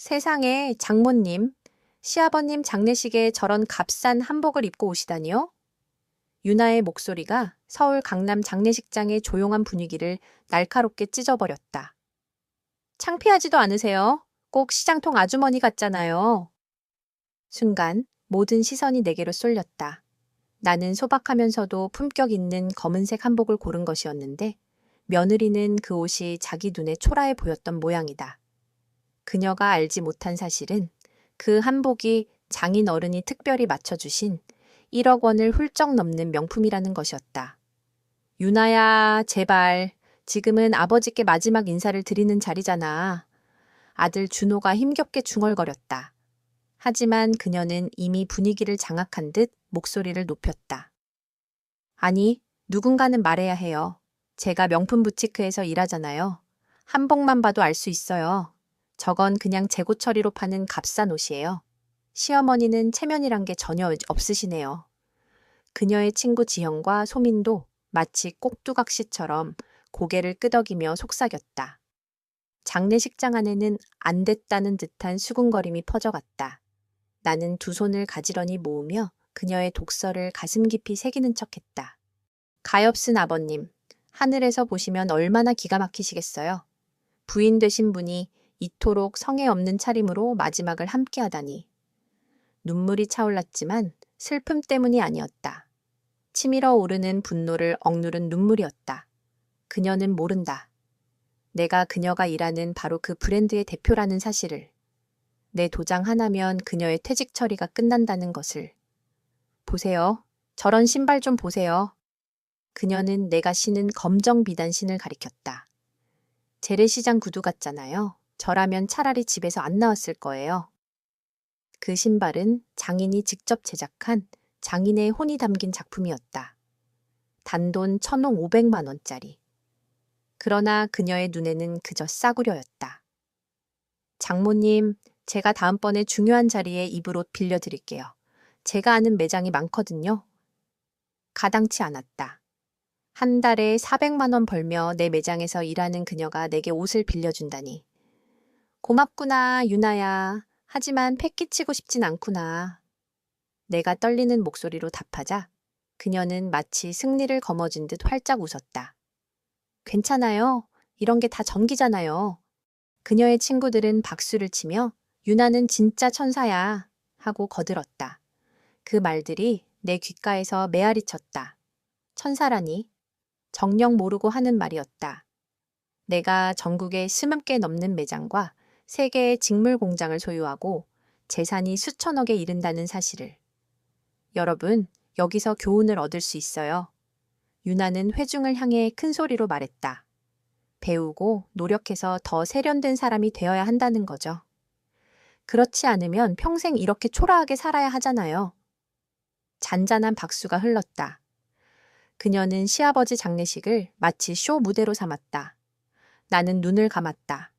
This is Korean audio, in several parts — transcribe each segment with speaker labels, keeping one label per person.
Speaker 1: 세상에, 장모님, 시아버님 장례식에 저런 값싼 한복을 입고 오시다니요? 유나의 목소리가 서울 강남 장례식장의 조용한 분위기를 날카롭게 찢어버렸다. 창피하지도 않으세요? 꼭 시장통 아주머니 같잖아요. 순간 모든 시선이 내게로 쏠렸다. 나는 소박하면서도 품격 있는 검은색 한복을 고른 것이었는데 며느리는 그 옷이 자기 눈에 초라해 보였던 모양이다. 그녀가 알지 못한 사실은 그 한복이 장인 어른이 특별히 맞춰주신 1억 원을 훌쩍 넘는 명품이라는 것이었다. 유나야, 제발. 지금은 아버지께 마지막 인사를 드리는 자리잖아. 아들 준호가 힘겹게 중얼거렸다. 하지만 그녀는 이미 분위기를 장악한 듯 목소리를 높였다. 아니, 누군가는 말해야 해요. 제가 명품 부티크에서 일하잖아요. 한복만 봐도 알 수 있어요. 저건 그냥 재고 처리로 파는 값싼 옷이에요. 시어머니는 체면이란 게 전혀 없으시네요. 그녀의 친구 지형과 소민도 마치 꼭두각시처럼 고개를 끄덕이며 속삭였다. 장례식장 안에는 안 됐다는 듯한 수군거림이 퍼져갔다. 나는 두 손을 가지런히 모으며 그녀의 독서를 가슴 깊이 새기는 척했다. 가엾은 아버님, 하늘에서 보시면 얼마나 기가 막히시겠어요. 부인 되신 분이 이토록 성의 없는 차림으로 마지막을 함께하다니. 눈물이 차올랐지만 슬픔 때문이 아니었다. 치밀어 오르는 분노를 억누른 눈물이었다. 그녀는 모른다. 내가 그녀가 일하는 바로 그 브랜드의 대표라는 사실을. 내 도장 하나면 그녀의 퇴직 처리가 끝난다는 것을. 보세요. 저런 신발 좀 보세요. 그녀는 내가 신은 검정 비단 신을 가리켰다. 재래시장 구두 같잖아요. 저라면 차라리 집에서 안 나왔을 거예요. 그 신발은 장인이 직접 제작한 장인의 혼이 담긴 작품이었다. 단돈 1,500만 원짜리. 그러나 그녀의 눈에는 그저 싸구려였다. 장모님, 제가 다음번에 중요한 자리에 입을 옷 빌려드릴게요. 제가 아는 매장이 많거든요. 가당치 않았다. 한 달에 400만 원 벌며 내 매장에서 일하는 그녀가 내게 옷을 빌려준다니. 고맙구나, 유나야. 하지만 패기치고 싶진 않구나. 내가 떨리는 목소리로 답하자 그녀는 마치 승리를 거머쥔 듯 활짝 웃었다. 괜찮아요. 이런 게 다 전기잖아요. 그녀의 친구들은 박수를 치며 유나는 진짜 천사야 하고 거들었다. 그 말들이 내 귓가에서 메아리 쳤다. 천사라니. 정녕 모르고 하는 말이었다. 내가 전국에 20개 넘는 매장과 3개의 직물 공장을 소유하고 재산이 수천억에 이른다는 사실을. 여러분, 여기서 교훈을 얻을 수 있어요. 유나는 회중을 향해 큰 소리로 말했다. 배우고 노력해서 더 세련된 사람이 되어야 한다는 거죠. 그렇지 않으면 평생 이렇게 초라하게 살아야 하잖아요. 잔잔한 박수가 흘렀다. 그녀는 시아버지 장례식을 마치 쇼 무대로 삼았다. 나는 눈을 감았다.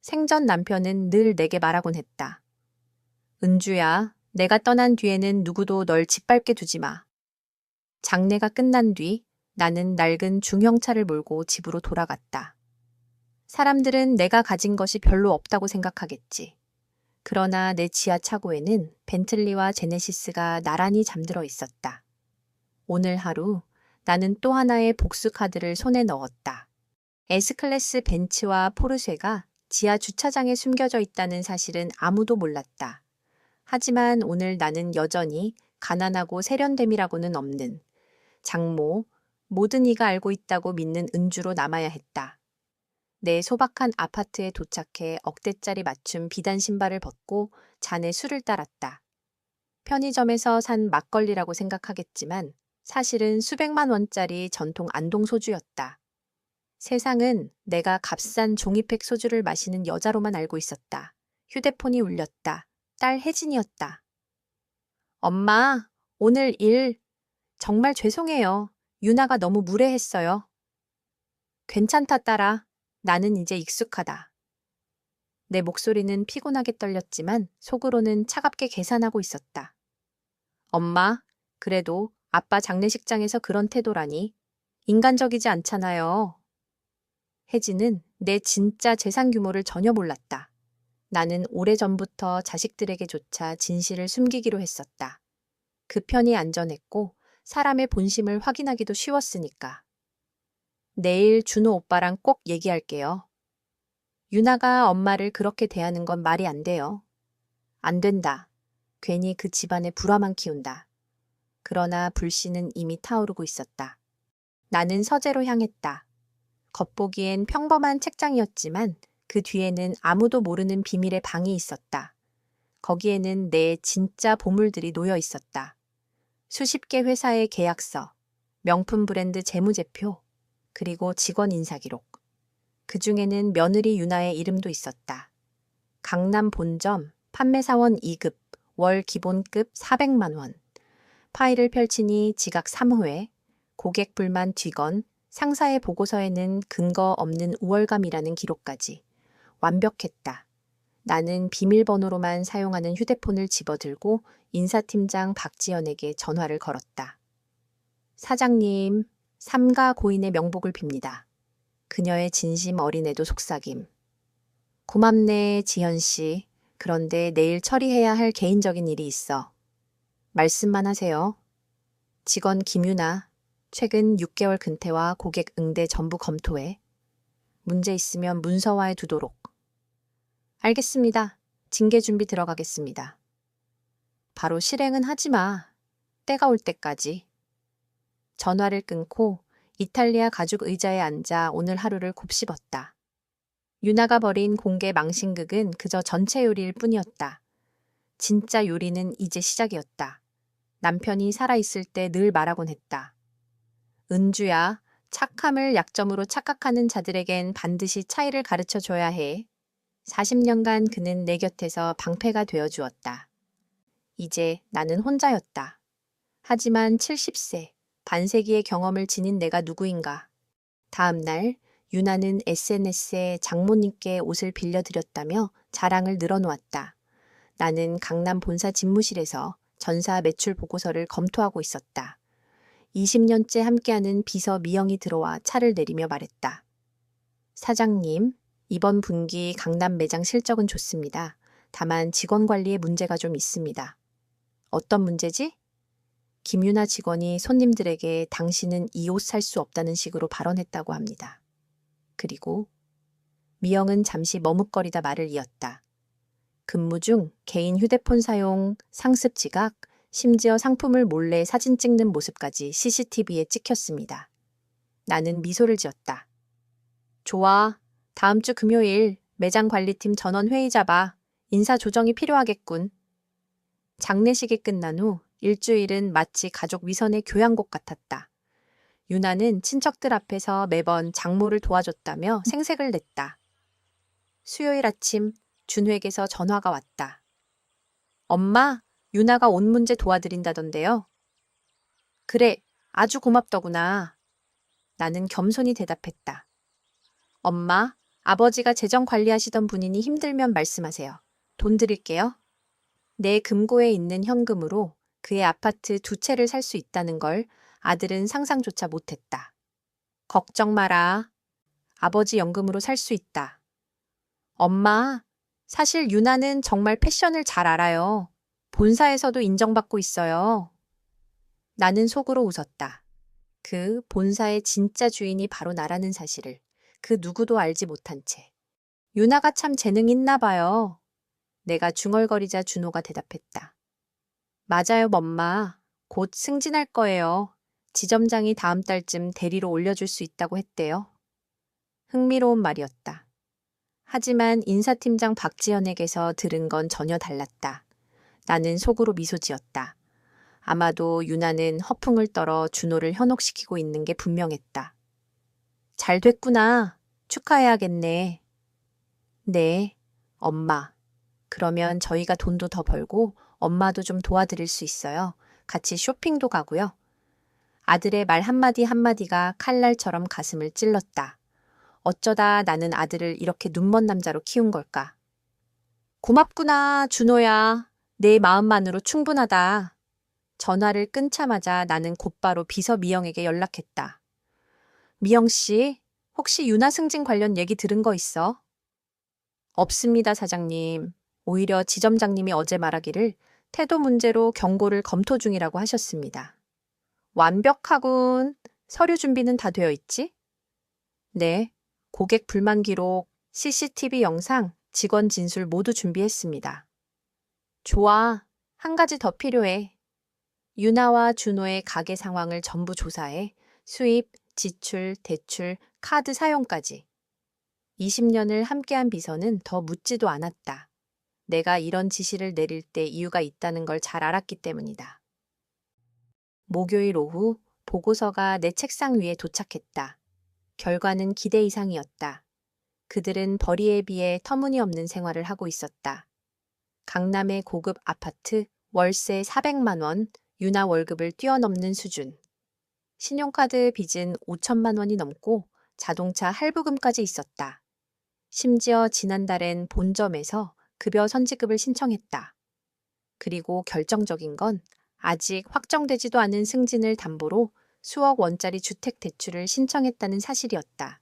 Speaker 1: 생전 남편은 늘 내게 말하곤 했다. 은주야, 내가 떠난 뒤에는 누구도 널 짓밟게 두지 마. 장례가 끝난 뒤 나는 낡은 중형차를 몰고 집으로 돌아갔다. 사람들은 내가 가진 것이 별로 없다고 생각하겠지. 그러나 내 지하 차고에는 벤틀리와 제네시스가 나란히 잠들어 있었다. 오늘 하루 나는 또 하나의 복수 카드를 손에 넣었다. S클래스 벤츠와 포르쉐가 지하 주차장에 숨겨져 있다는 사실은 아무도 몰랐다. 하지만 오늘 나는 여전히 가난하고 세련됨이라고는 없는 장모, 모든 이가 알고 있다고 믿는 은주로 남아야 했다. 내 소박한 아파트에 도착해 억대짜리 맞춤 비단 신발을 벗고 잔에 술을 따랐다. 편의점에서 산 막걸리라고 생각하겠지만 사실은 수백만 원짜리 전통 안동 소주였다. 세상은 내가 값싼 종이팩 소주를 마시는 여자로만 알고 있었다. 휴대폰이 울렸다. 딸 혜진이었다. 엄마, 오늘 일 정말 죄송해요. 유나가 너무 무례했어요. 괜찮다, 딸아. 나는 이제 익숙하다. 내 목소리는 피곤하게 떨렸지만 속으로는 차갑게 계산하고 있었다. 엄마, 그래도 아빠 장례식장에서 그런 태도라니 인간적이지 않잖아요. 혜진은 내 진짜 재산 규모를 전혀 몰랐다. 나는 오래전부터 자식들에게조차 진실을 숨기기로 했었다. 그 편이 안전했고 사람의 본심을 확인하기도 쉬웠으니까. 내일 준호 오빠랑 꼭 얘기할게요. 유나가 엄마를 그렇게 대하는 건 말이 안 돼요. 안 된다. 괜히 그 집안에 불화만 키운다. 그러나 불씨는 이미 타오르고 있었다. 나는 서재로 향했다. 겉보기엔 평범한 책장이었지만 그 뒤에는 아무도 모르는 비밀의 방이 있었다. 거기에는 내 진짜 보물들이 놓여 있었다. 수십 개 회사의 계약서, 명품 브랜드 재무제표, 그리고 직원 인사기록. 그 중에는 며느리 유나의 이름도 있었다. 강남 본점, 판매사원 2급, 월 기본급 400만 원. 파일을 펼치니 지각 3회, 고객 불만 뒤건, 상사의 보고서에는 근거 없는 우월감이라는 기록까지. 완벽했다. 나는 비밀번호로만 사용하는 휴대폰을 집어들고 인사팀장 박지연에게 전화를 걸었다. 사장님, 삼가 고인의 명복을 빕니다. 그녀의 진심 어린애도 속삭임. 고맙네, 지현 씨. 그런데 내일 처리해야 할 개인적인 일이 있어. 말씀만 하세요. 직원 김유나, 최근 6개월 근태와 고객 응대 전부 검토해. 문제 있으면 문서화해 두도록. 알겠습니다. 징계 준비 들어가겠습니다. 바로 실행은 하지 마. 때가 올 때까지. 전화를 끊고 이탈리아 가죽 의자에 앉아 오늘 하루를 곱씹었다. 유나가 벌인 공개 망신극은 그저 전체 요리일 뿐이었다. 진짜 요리는 이제 시작이었다. 남편이 살아있을 때 늘 말하곤 했다. 은주야, 착함을 약점으로 착각하는 자들에겐 반드시 차이를 가르쳐 줘야 해. 40년간 그는 내 곁에서 방패가 되어 주었다. 이제 나는 혼자였다. 하지만 70세, 반세기의 경험을 지닌 내가 누구인가. 다음 날 유나는 SNS에 장모님께 옷을 빌려드렸다며 자랑을 늘어놓았다. 나는 강남 본사 집무실에서 전사 매출 보고서를 검토하고 있었다. 20년째 함께하는 비서 미영이 들어와 차를 내리며 말했다. 사장님, 이번 분기 강남 매장 실적은 좋습니다. 다만 직원 관리에 문제가 좀 있습니다. 어떤 문제지? 김유나 직원이 손님들에게 당신은 이 옷 살 수 없다는 식으로 발언했다고 합니다. 그리고 미영은 잠시 머뭇거리다 말을 이었다. 근무 중 개인 휴대폰 사용, 상습 지각, 심지어 상품을 몰래 사진 찍는 모습까지 CCTV에 찍혔습니다. 나는 미소를 지었다. 좋아. 다음 주 금요일 매장 관리팀 전원 회의 잡아. 인사 조정이 필요하겠군. 장례식이 끝난 후 일주일은 마치 가족 위선의 교양곡 같았다. 유나는 친척들 앞에서 매번 장모를 도와줬다며 생색을 냈다. 수요일 아침 준회에게서 전화가 왔다. 엄마, 유나가 옷 문제 도와드린다던데요. 그래, 아주 고맙더구나. 나는 겸손히 대답했다. 엄마, 아버지가 재정 관리하시던 분이니 힘들면 말씀하세요. 돈 드릴게요. 내 금고에 있는 현금으로 그의 아파트 2채를 살 수 있다는 걸 아들은 상상조차 못했다. 걱정 마라. 아버지 연금으로 살 수 있다. 엄마, 사실 유나는 정말 패션을 잘 알아요. 본사에서도 인정받고 있어요. 나는 속으로 웃었다. 그 본사의 진짜 주인이 바로 나라는 사실을 그 누구도 알지 못한 채. 유나가 참 재능 있나 봐요. 내가 중얼거리자 준호가 대답했다. 맞아요, 엄마. 곧 승진할 거예요. 지점장이 다음 달쯤 대리로 올려줄 수 있다고 했대요. 흥미로운 말이었다. 하지만 인사팀장 박지연에게서 들은 건 전혀 달랐다. 나는 속으로 미소 지었다. 아마도 유나는 허풍을 떨어 준호를 현혹시키고 있는 게 분명했다. 잘 됐구나. 축하해야겠네. 네, 엄마. 그러면 저희가 돈도 더 벌고 엄마도 좀 도와드릴 수 있어요. 같이 쇼핑도 가고요. 아들의 말 한마디 한마디가 칼날처럼 가슴을 찔렀다. 어쩌다 나는 아들을 이렇게 눈먼 남자로 키운 걸까? 고맙구나, 준호야. 내 마음만으로 충분하다. 전화를 끊자마자 나는 곧바로 비서 미영에게 연락했다. 미영 씨, 혹시 유나 승진 관련 얘기 들은 거 있어? 없습니다, 사장님. 오히려 지점장님이 어제 말하기를 태도 문제로 경고를 검토 중이라고 하셨습니다. 완벽하군. 서류 준비는 다 되어 있지? 네. 고객 불만 기록, CCTV 영상, 직원 진술 모두 준비했습니다. 좋아. 한 가지 더 필요해. 유나와 준호의 가게 상황을 전부 조사해 수입, 지출, 대출, 카드 사용까지. 20년을 함께한 비서는 더 묻지도 않았다. 내가 이런 지시를 내릴 때 이유가 있다는 걸 잘 알았기 때문이다. 목요일 오후 보고서가 내 책상 위에 도착했다. 결과는 기대 이상이었다. 그들은 벌이에 비해 터무니없는 생활을 하고 있었다. 강남의 고급 아파트, 월세 400만 원, 유나 월급을 뛰어넘는 수준. 신용카드 빚은 5천만 원이 넘고 자동차 할부금까지 있었다. 심지어 지난달엔 본점에서 급여 선지급을 신청했다. 그리고 결정적인 건 아직 확정되지도 않은 승진을 담보로 수억 원짜리 주택 대출을 신청했다는 사실이었다.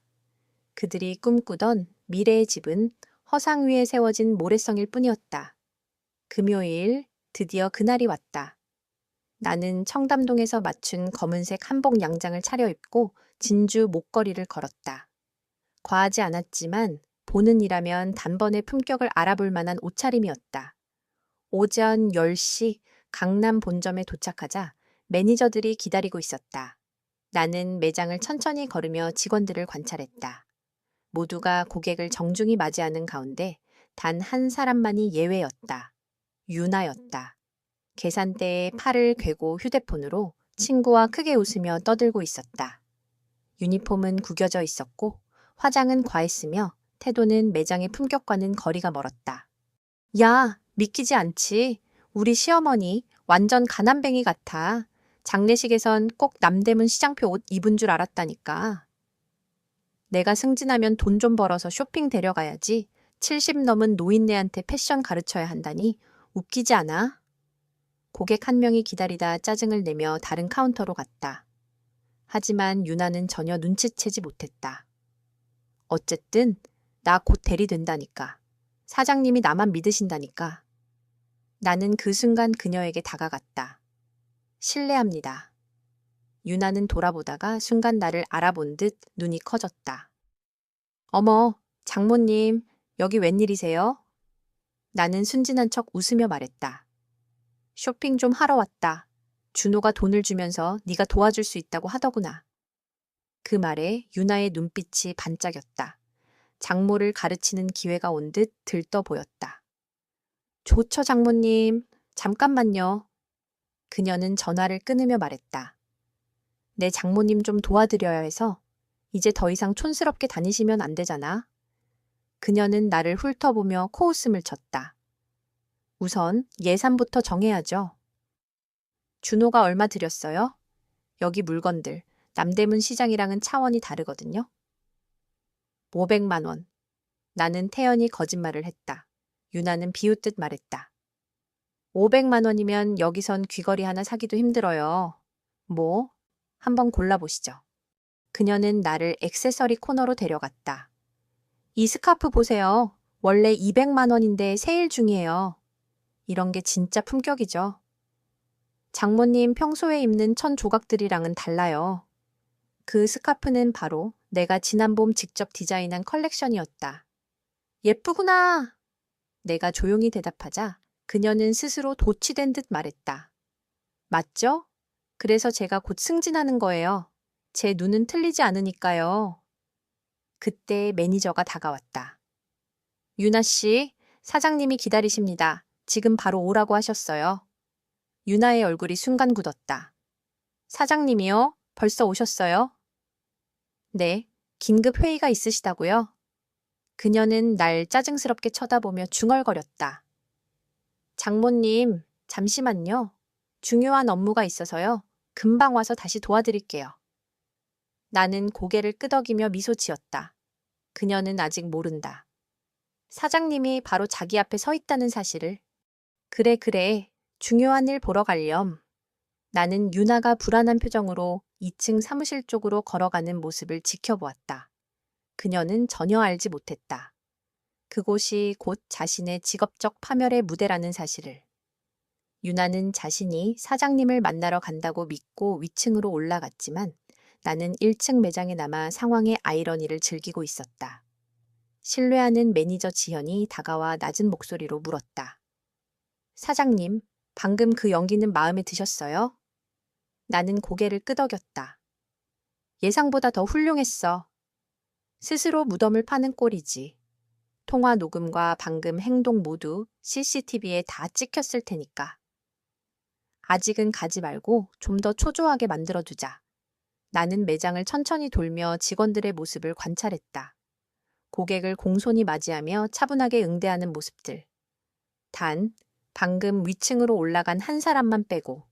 Speaker 1: 그들이 꿈꾸던 미래의 집은 허상 위에 세워진 모래성일 뿐이었다. 금요일, 드디어 그날이 왔다. 나는 청담동에서 맞춘 검은색 한복 양장을 차려입고 진주 목걸이를 걸었다. 과하지 않았지만 보는 이라면 단번에 품격을 알아볼 만한 옷차림이었다. 오전 10시 강남 본점에 도착하자 매니저들이 기다리고 있었다. 나는 매장을 천천히 걸으며 직원들을 관찰했다. 모두가 고객을 정중히 맞이하는 가운데 단 한 사람만이 예외였다. 유나였다. 계산대에 팔을 괴고 휴대폰으로 친구와 크게 웃으며 떠들고 있었다. 유니폼은 구겨져 있었고 화장은 과했으며 태도는 매장의 품격과는 거리가 멀었다. 야, 믿기지 않지. 우리 시어머니 완전 가난뱅이 같아. 장례식에선 꼭 남대문 시장표 옷 입은 줄 알았다니까. 내가 승진하면 돈 좀 벌어서 쇼핑 데려가야지. 70 넘은 노인네한테 패션 가르쳐야 한다니 웃기지 않아? 고객 한 명이 기다리다 짜증을 내며 다른 카운터로 갔다. 하지만 유나는 전혀 눈치채지 못했다. 어쨌든 나 곧 대리된다니까. 사장님이 나만 믿으신다니까. 나는 그 순간 그녀에게 다가갔다. 실례합니다. 유나는 돌아보다가 순간 나를 알아본 듯 눈이 커졌다. 어머, 장모님, 여기 웬일이세요? 나는 순진한 척 웃으며 말했다. 쇼핑 좀 하러 왔다. 준호가 돈을 주면서 네가 도와줄 수 있다고 하더구나. 그 말에 유나의 눈빛이 반짝였다. 장모를 가르치는 기회가 온 듯 들떠 보였다. 좋죠, 장모님. 잠깐만요. 그녀는 전화를 끊으며 말했다. 내 장모님 좀 도와드려야 해서 이제 더 이상 촌스럽게 다니시면 안 되잖아. 그녀는 나를 훑어보며 코웃음을 쳤다. 우선 예산부터 정해야죠. 준호가 얼마 들였어요? 여기 물건들, 남대문 시장이랑은 차원이 다르거든요. 500만 원. 나는 태연히 거짓말을 했다. 유나는 비웃듯 말했다. 500만 원이면 여기선 귀걸이 하나 사기도 힘들어요. 뭐? 한번 골라보시죠. 그녀는 나를 액세서리 코너로 데려갔다. 이 스카프 보세요. 원래 200만 원인데 세일 중이에요. 이런 게 진짜 품격이죠. 장모님 평소에 입는 천 조각들이랑은 달라요. 그 스카프는 바로 내가 지난 봄 직접 디자인한 컬렉션이었다. 예쁘구나. 내가 조용히 대답하자 그녀는 스스로 도취된 듯 말했다. 맞죠? 그래서 제가 곧 승진하는 거예요. 제 눈은 틀리지 않으니까요. 그때 매니저가 다가왔다. 유나 씨, 사장님이 기다리십니다. 지금 바로 오라고 하셨어요. 유나의 얼굴이 순간 굳었다. 사장님이요? 벌써 오셨어요? 네, 긴급 회의가 있으시다고요? 그녀는 날 짜증스럽게 쳐다보며 중얼거렸다. 장모님, 잠시만요. 중요한 업무가 있어서요. 금방 와서 다시 도와드릴게요. 나는 고개를 끄덕이며 미소 지었다. 그녀는 아직 모른다. 사장님이 바로 자기 앞에 서 있다는 사실을. 그래, 그래. 중요한 일 보러 가렴. 나는 유나가 불안한 표정으로 2층 사무실 쪽으로 걸어가는 모습을 지켜보았다. 그녀는 전혀 알지 못했다. 그곳이 곧 자신의 직업적 파멸의 무대라는 사실을. 유나는 자신이 사장님을 만나러 간다고 믿고 위층으로 올라갔지만 나는 1층 매장에 남아 상황의 아이러니를 즐기고 있었다. 신뢰하는 매니저 지현이 다가와 낮은 목소리로 물었다. 사장님, 방금 그 연기는 마음에 드셨어요? 나는 고개를 끄덕였다. 예상보다 더 훌륭했어. 스스로 무덤을 파는 꼴이지. 통화 녹음과 방금 행동 모두 CCTV에 다 찍혔을 테니까. 아직은 가지 말고 좀 더 초조하게 만들어두자. 나는 매장을 천천히 돌며 직원들의 모습을 관찰했다. 고객을 공손히 맞이하며 차분하게 응대하는 모습들. 단, 방금 위층으로 올라간 한 사람만 빼고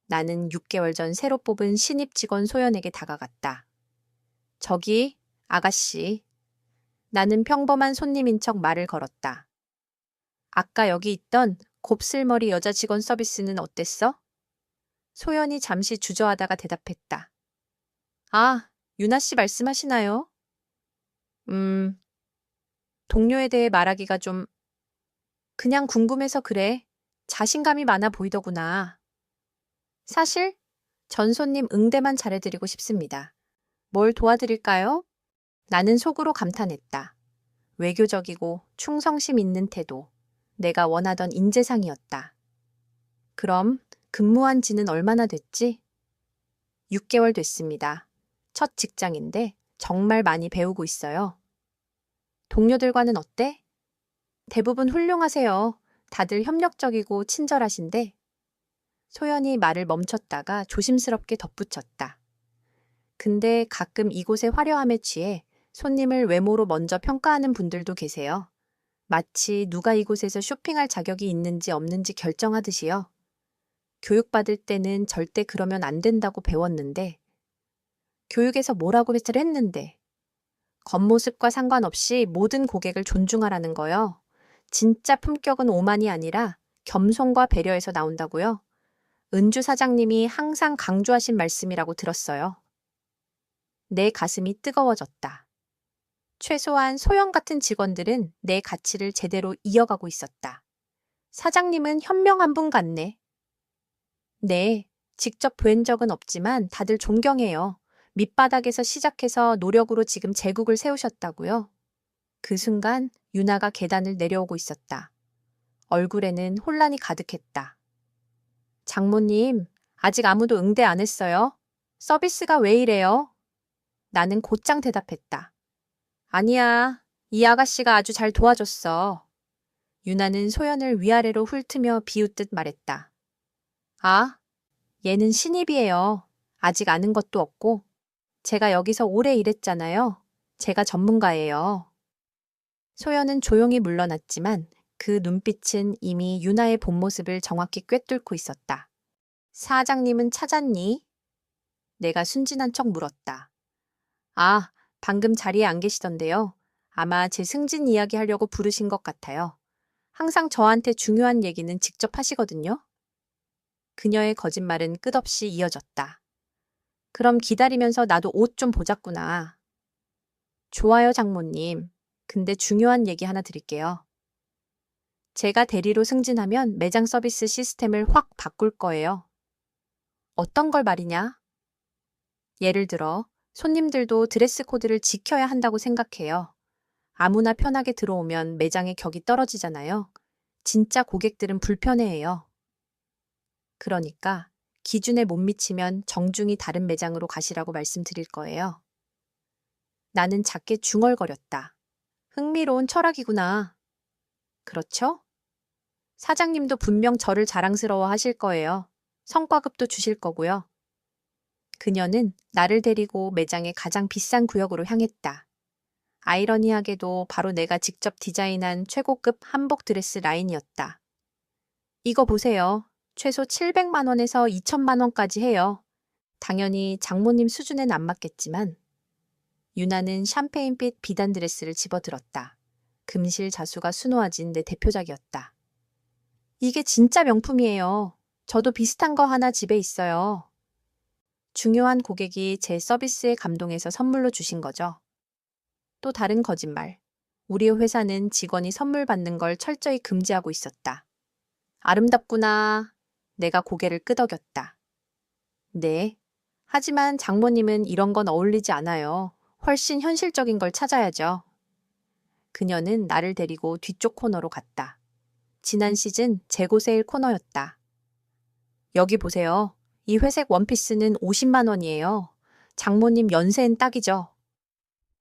Speaker 1: 나는 6개월 전 새로 뽑은 신입 직원 소연에게 다가갔다. 저기, 아가씨. 나는 평범한 손님인 척 말을 걸었다. 아까 여기 있던 곱슬머리 여자 직원 서비스는 어땠어? 소연이 잠시 주저하다가 대답했다. 아, 유나 씨 말씀하시나요? 동료에 대해 말하기가 좀 그냥 궁금해서 그래. 자신감이 많아 보이더구나. 사실 전 손님 응대만 잘해드리고 싶습니다. 뭘 도와드릴까요? 나는 속으로 감탄했다. 외교적이고 충성심 있는 태도. 내가 원하던 인재상이었다. 그럼 근무한 지는 얼마나 됐지? 6개월 됐습니다. 첫 직장인데 정말 많이 배우고 있어요. 동료들과는 어때? 대부분 훌륭하세요. 다들 협력적이고 친절하신데. 소연이 말을 멈췄다가 조심스럽게 덧붙였다. 근데 가끔 이곳의 화려함에 취해 손님을 외모로 먼저 평가하는 분들도 계세요. 마치 누가 이곳에서 쇼핑할 자격이 있는지 없는지 결정하듯이요. 교육받을 때는 절대 그러면 안 된다고 배웠는데, 교육에서 뭐라고 배치를 했는데, 겉모습과 상관없이 모든 고객을 존중하라는 거요. 진짜 품격은 오만이 아니라 겸손과 배려에서 나온다고요. 은주 사장님이 항상 강조하신 말씀이라고 들었어요. 내 가슴이 뜨거워졌다. 최소한 소영 같은 직원들은 내 가치를 제대로 이어가고 있었다. 사장님은 현명한 분 같네. 네, 직접 뵌 적은 없지만 다들 존경해요. 밑바닥에서 시작해서 노력으로 지금 제국을 세우셨다고요? 그 순간 유나가 계단을 내려오고 있었다. 얼굴에는 혼란이 가득했다. 장모님, 아직 아무도 응대 안 했어요? 서비스가 왜 이래요? 나는 곧장 대답했다. 아니야, 이 아가씨가 아주 잘 도와줬어. 유나는 소연을 위아래로 훑으며 비웃듯 말했다. 아, 얘는 신입이에요. 아직 아는 것도 없고. 제가 여기서 오래 일했잖아요. 제가 전문가예요. 소연은 조용히 물러났지만 그 눈빛은 이미 유나의 본 모습을 정확히 꿰뚫고 있었다. 사장님은 찾았니? 내가 순진한 척 물었다. 아, 방금 자리에 안 계시던데요. 아마 제 승진 이야기 하려고 부르신 것 같아요. 항상 저한테 중요한 얘기는 직접 하시거든요. 그녀의 거짓말은 끝없이 이어졌다. 그럼 기다리면서 나도 옷 좀 보자꾸나. 좋아요, 장모님. 근데 중요한 얘기 하나 드릴게요. 제가 대리로 승진하면 매장 서비스 시스템을 확 바꿀 거예요. 어떤 걸 말이냐? 예를 들어, 손님들도 드레스 코드를 지켜야 한다고 생각해요. 아무나 편하게 들어오면 매장의 격이 떨어지잖아요. 진짜 고객들은 불편해해요. 그러니까 기준에 못 미치면 정중히 다른 매장으로 가시라고 말씀드릴 거예요. 나는 작게 중얼거렸다. 흥미로운 철학이구나. 그렇죠? 사장님도 분명 저를 자랑스러워 하실 거예요. 성과급도 주실 거고요. 그녀는 나를 데리고 매장의 가장 비싼 구역으로 향했다. 아이러니하게도 바로 내가 직접 디자인한 최고급 한복 드레스 라인이었다. 이거 보세요. 최소 700만 원에서 2천만 원까지 해요. 당연히 장모님 수준엔 안 맞겠지만 유나는 샴페인빛 비단 드레스를 집어들었다. 금실 자수가 수놓아진 내 대표작이었다. 이게 진짜 명품이에요. 저도 비슷한 거 하나 집에 있어요. 중요한 고객이 제 서비스에 감동해서 선물로 주신 거죠. 또 다른 거짓말. 우리 회사는 직원이 선물 받는 걸 철저히 금지하고 있었다. 아름답구나. 내가 고개를 끄덕였다. 네. 하지만 장모님은 이런 건 어울리지 않아요. 훨씬 현실적인 걸 찾아야죠. 그녀는 나를 데리고 뒤쪽 코너로 갔다. 지난 시즌 재고 세일 코너였다. 여기 보세요. 이 회색 원피스는 50만 원이에요. 장모님 연세엔 딱이죠.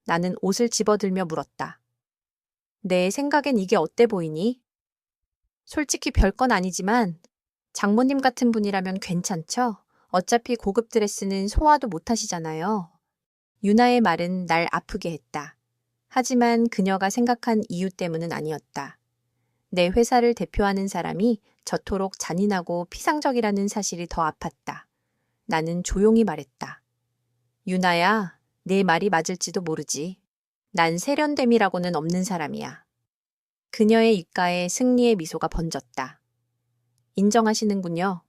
Speaker 1: 나는 옷을 집어들며 물었다. 내 생각엔 이게 어때 보이니? 솔직히 별건 아니지만 장모님 같은 분이라면 괜찮죠? 어차피 고급 드레스는 소화도 못 하시잖아요. 유나의 말은 날 아프게 했다. 하지만 그녀가 생각한 이유 때문은 아니었다. 내 회사를 대표하는 사람이 저토록 잔인하고 피상적이라는 사실이 더 아팠다. 나는 조용히 말했다. 유나야, 내 말이 맞을지도 모르지. 난 세련됨이라고는 없는 사람이야. 그녀의 입가에 승리의 미소가 번졌다. 인정하시는군요.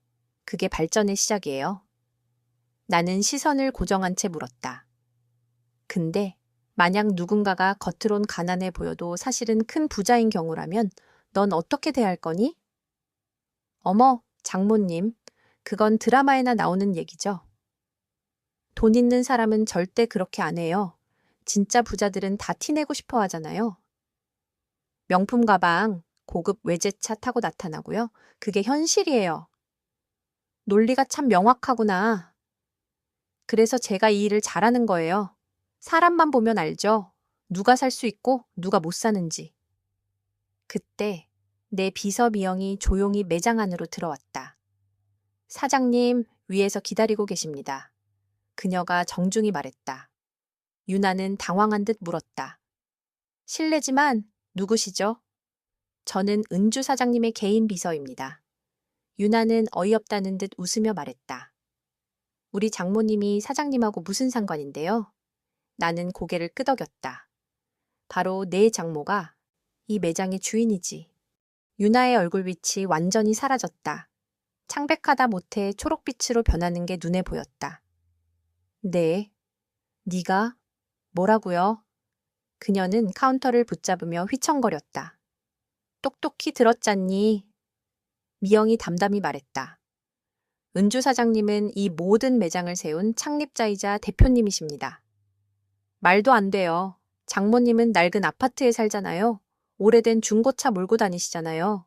Speaker 1: 그게 발전의 시작이에요. 나는 시선을 고정한 채 물었다. 근데 만약 누군가가 겉으론 가난해 보여도 사실은 큰 부자인 경우라면 넌 어떻게 대할 거니? 어머, 장모님, 그건 드라마에나 나오는 얘기죠. 돈 있는 사람은 절대 그렇게 안 해요. 진짜 부자들은 다 티내고 싶어 하잖아요. 명품 가방, 고급 외제차 타고 나타나고요. 그게 현실이에요. 논리가 참 명확하구나. 그래서 제가 이 일을 잘하는 거예요. 사람만 보면 알죠. 누가 살 수 있고 누가 못 사는지. 그때 내 비서 미영이 조용히 매장 안으로 들어왔다. 사장님, 위에서 기다리고 계십니다. 그녀가 정중히 말했다. 유나는 당황한 듯 물었다. 실례지만 누구시죠? 저는 은주 사장님의 개인 비서입니다. 유나는 어이없다는 듯 웃으며 말했다. 우리 장모님이 사장님하고 무슨 상관인데요? 나는 고개를 끄덕였다. 바로 내 장모가 이 매장의 주인이지. 유나의 얼굴빛이 완전히 사라졌다. 창백하다 못해 초록빛으로 변하는 게 눈에 보였다. 네. 네가? 뭐라고요? 그녀는 카운터를 붙잡으며 휘청거렸다. 똑똑히 들었잖니? 미영이 담담히 말했다. 은주 사장님은 이 모든 매장을 세운 창립자이자 대표님이십니다. 말도 안 돼요. 장모님은 낡은 아파트에 살잖아요. 오래된 중고차 몰고 다니시잖아요.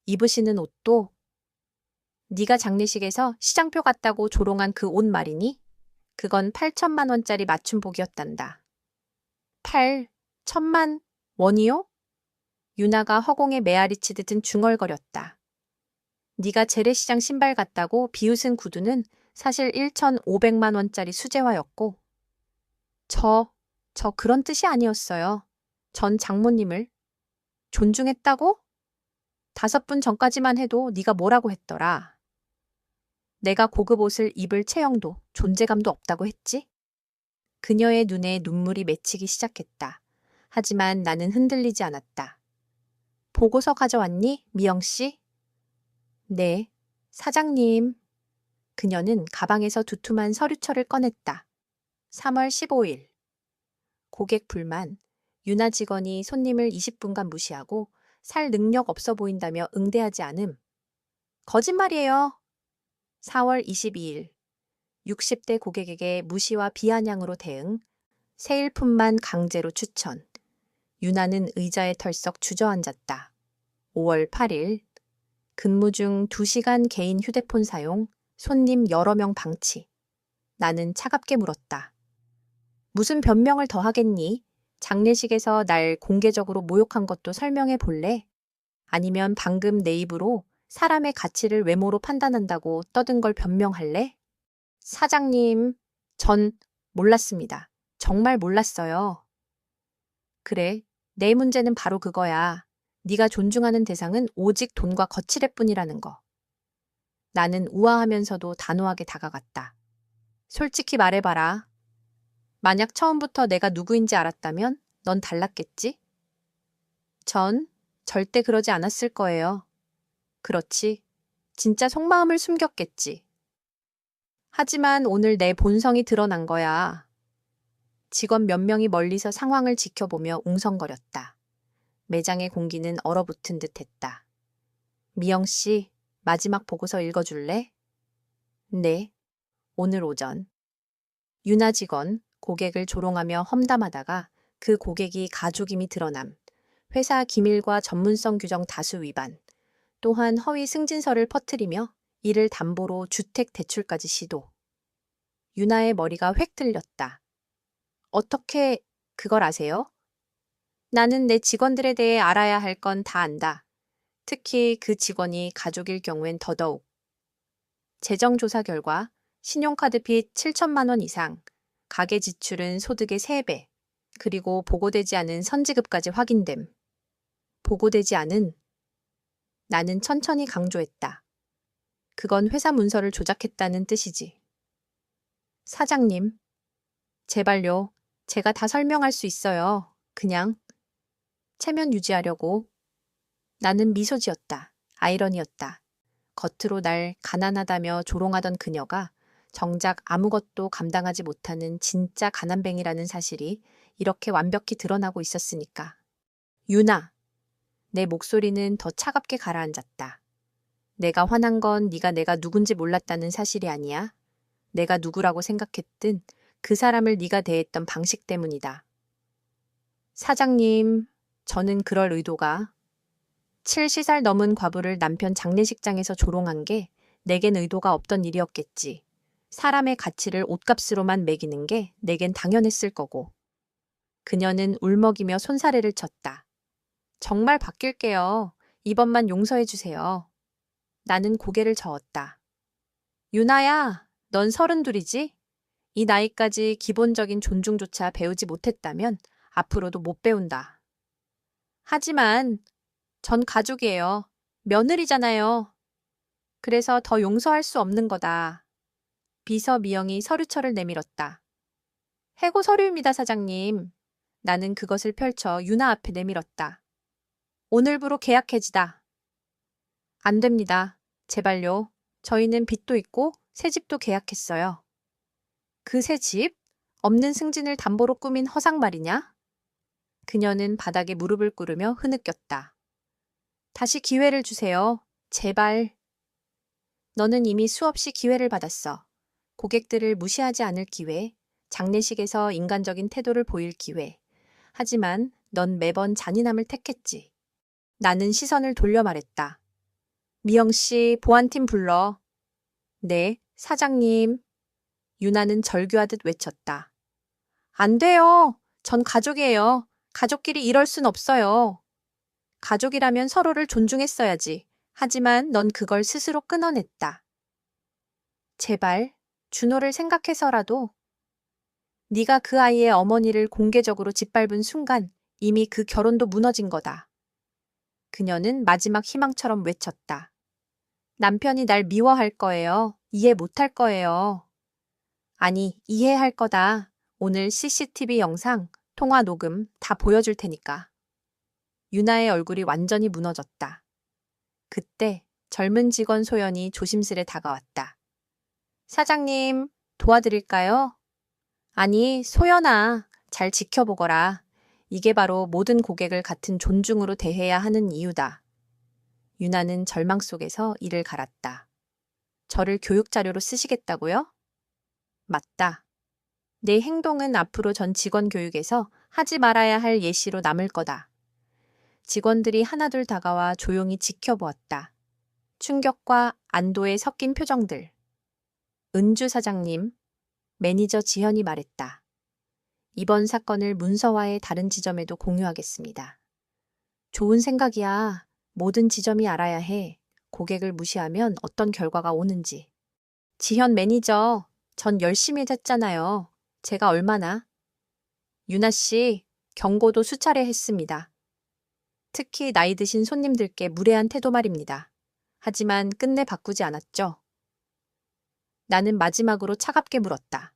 Speaker 1: 입으시는 옷도 네가 장례식에서 시장표 같다고 조롱한 그 옷 말이니? 그건 8천만 원짜리 맞춤복이었단다. 8천만 원이요? 유나가 허공에 메아리 치듯은 중얼거렸다. 네가 재래시장 신발 같다고 비웃은 구두는 사실 1,500만 원짜리 수제화였고 저 그런 뜻이 아니었어요. 전 장모님을 존중했다고? 5분 전까지만 해도 네가 뭐라고 했더라. 내가 고급 옷을 입을 체형도 존재감도 없다고 했지? 그녀의 눈에 눈물이 맺히기 시작했다. 하지만 나는 흔들리지 않았다. 보고서 가져왔니, 미영 씨? 네, 사장님. 그녀는 가방에서 두툼한 서류철을 꺼냈다. 3월 15일. 고객 불만. 유나 직원이 손님을 20분간 무시하고 살 능력 없어 보인다며 응대하지 않음. 거짓말이에요. 4월 22일. 60대 고객에게 무시와 비아냥으로 대응. 새 일품만 강제로 추천. 유나는 의자에 털썩 주저앉았다. 5월 8일. 근무 중 2시간 개인 휴대폰 사용. 손님 여러 명 방치. 나는 차갑게 물었다. 무슨 변명을 더 하겠니? 장례식에서 날 공개적으로 모욕한 것도 설명해 볼래? 아니면 방금 내 입으로 사람의 가치를 외모로 판단한다고 떠든 걸 변명할래? 사장님, 전 몰랐습니다. 정말 몰랐어요. 그래, 내 문제는 바로 그거야. 네가 존중하는 대상은 오직 돈과 거칠애 뿐이라는 거. 나는 우아하면서도 단호하게 다가갔다. 솔직히 말해봐라. 만약 처음부터 내가 누구인지 알았다면 넌 달랐겠지? 전 절대 그러지 않았을 거예요. 그렇지. 진짜 속마음을 숨겼겠지. 하지만 오늘 내 본성이 드러난 거야. 직원 몇 명이 멀리서 상황을 지켜보며 웅성거렸다. 매장의 공기는 얼어붙은 듯 했다. 미영 씨, 마지막 보고서 읽어줄래? 네. 오늘 오전. 유나 직원, 고객을 조롱하며 험담하다가 그 고객이 가족임이 드러남. 회사 기밀과 전문성 규정 다수 위반. 또한 허위 승진서를 퍼뜨리며 이를 담보로 주택 대출까지 시도. 유나의 머리가 획 들렸다. 어떻게 그걸 아세요? 나는 내 직원들에 대해 알아야 할 건 다 안다. 특히 그 직원이 가족일 경우엔 더더욱. 재정조사 결과 신용카드 빚 7천만 원 이상, 가계 지출은 소득의 3배, 그리고 보고되지 않은 선지급까지 확인됨. 보고되지 않은? 나는 천천히 강조했다. 그건 회사 문서를 조작했다는 뜻이지. 사장님, 제발요. 제가 다 설명할 수 있어요. 그냥 체면 유지하려고. 나는 미소 지었다. 아이러니였다. 겉으로 날 가난하다며 조롱하던 그녀가 정작 아무것도 감당하지 못하는 진짜 가난뱅이라는 사실이 이렇게 완벽히 드러나고 있었으니까. 유나, 내 목소리는 더 차갑게 가라앉았다. 내가 화난 건 네가 내가 누군지 몰랐다는 사실이 아니야. 내가 누구라고 생각했든 그 사람을 네가 대했던 방식 때문이다. 사장님, 저는 그럴 의도가 70살 넘은 과부를 남편 장례식장에서 조롱한 게 내겐 의도가 없던 일이었겠지. 사람의 가치를 옷값으로만 매기는 게 내겐 당연했을 거고. 그녀는 울먹이며 손사래를 쳤다. 정말 바뀔게요. 이번만 용서해 주세요. 나는 고개를 저었다. 유나야, 넌 32이지? 이 나이까지 기본적인 존중조차 배우지 못했다면 앞으로도 못 배운다. 하지만 전 가족이에요. 며느리잖아요. 그래서 더 용서할 수 없는 거다. 비서 미영이 서류철을 내밀었다. 해고 서류입니다, 사장님. 나는 그것을 펼쳐 유나 앞에 내밀었다. 오늘부로 계약 해지다. 안 됩니다. 제발요. 저희는 빚도 있고 새 집도 계약했어요. 그 새 집? 없는 승진을 담보로 꾸민 허상 말이냐? 그녀는 바닥에 무릎을 꿇으며 흐느꼈다. 다시 기회를 주세요. 제발. 너는 이미 수없이 기회를 받았어. 고객들을 무시하지 않을 기회, 장례식에서 인간적인 태도를 보일 기회. 하지만 넌 매번 잔인함을 택했지. 나는 시선을 돌려 말했다. 미영 씨, 보안팀 불러. 네, 사장님. 유나는 절규하듯 외쳤다. 안 돼요. 전 가족이에요. 가족끼리 이럴 순 없어요. 가족이라면 서로를 존중했어야지. 하지만 넌 그걸 스스로 끊어냈다. 제발, 준호를 생각해서라도. 네가 그 아이의 어머니를 공개적으로 짓밟은 순간 이미 그 결혼도 무너진 거다. 그녀는 마지막 희망처럼 외쳤다. 남편이 날 미워할 거예요. 이해 못할 거예요. 아니, 이해할 거다. 오늘 CCTV 영상, 통화 녹음 다 보여줄 테니까. 유나의 얼굴이 완전히 무너졌다. 그때 젊은 직원 소연이 조심스레 다가왔다. 사장님, 도와드릴까요? 아니, 소연아, 잘 지켜보거라. 이게 바로 모든 고객을 같은 존중으로 대해야 하는 이유다. 유나는 절망 속에서 이를 갈았다. 저를 교육자료로 쓰시겠다고요? 맞다. 내 행동은 앞으로 전 직원 교육에서 하지 말아야 할 예시로 남을 거다. 직원들이 하나둘 다가와 조용히 지켜보았다. 충격과 안도에 섞인 표정들. 은주 사장님, 매니저 지현이 말했다. 이번 사건을 문서화의 다른 지점에도 공유하겠습니다. 좋은 생각이야. 모든 지점이 알아야 해. 고객을 무시하면 어떤 결과가 오는지. 지현 매니저, 전 열심히 했잖아요. 제가 얼마나? 유나 씨, 경고도 수차례 했습니다. 특히 나이 드신 손님들께 무례한 태도 말입니다. 하지만 끝내 바꾸지 않았죠. 나는 마지막으로 차갑게 물었다.